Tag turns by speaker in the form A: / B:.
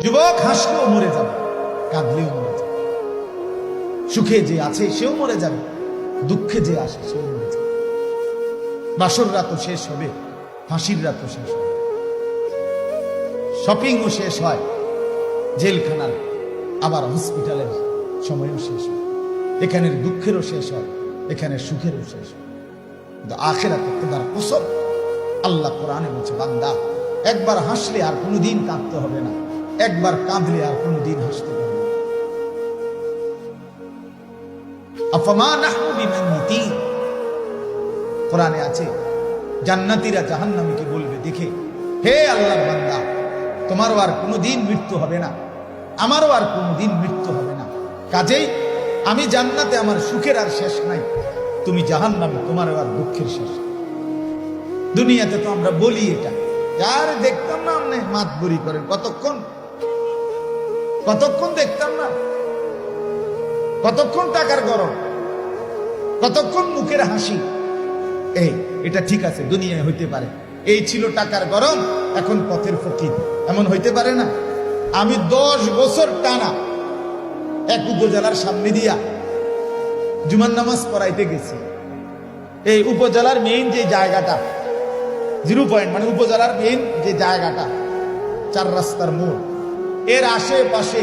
A: যুবক হাসলেও মরে যাবে, কাঁদলেও মরে যাবে। সুখে যে আছে সেও মরে যাবে, দুঃখে যে আসে সেও মরে যাবে। বাসর রাতও শেষ হবে, ফাঁসির রাতও শেষ হবে, শপিংও শেষ হয়, জেলখানার আবার হসপিটালের সময়ও শেষ হয়। এখানের দুঃখেরও শেষ হয়, এখানে সুখেরও শেষ হয়। কিন্তু আখিরাতে খোদার কসম, আল্লাহ কোরআনে বলছে, বান্দা একবার হাসলে আর কোনোদিন কাঁদতে হবে না, একবার কাঁদলে আর কোনোদিন হাসতে হবে না। আফামা নাহনু বিমাইতিন, কোরআনে আছে জান্নাতীরা জাহান্নামীকে বলবে, দেখে হে আল্লাহর বান্দা, তোমারও আর কোনোদিন মৃত্যু হবে না, আমারও আর কোনোদিন মৃত্যু হবে না, কাজেই আমি জান্নাতে, আমার সুখের আর শেষ নাই, তুমি জাহান্নামে, তোমারও আর দুঃখের শেষ। দুনিয়াতে তো আমরা বলি এটা, আর দেখতাম না আপনি মাতবুরি করেন, কতক্ষণ কতক্ষণ দেখতাম না, কতক্ষণ টাকার গরম, কতক্ষণ মুখের হাসি। এই এটা ঠিক আছে, দুনিয়ায় হইতে পারে, এই ছিল টাকার গরম, এখন পথের ফকির, এমন হইতে পারে না। আমি 10 বছর টানা এক উপজেলার সামনে দিয়া জুমার নামাজ পড়াইতে গেছি। এই উপজেলার মেইন যে জায়গাটা 0 পয়েন্ট, মানে উপজেলার মেইন যে জায়গাটা 4 রাস্তার মোড়, এর আশেপাশে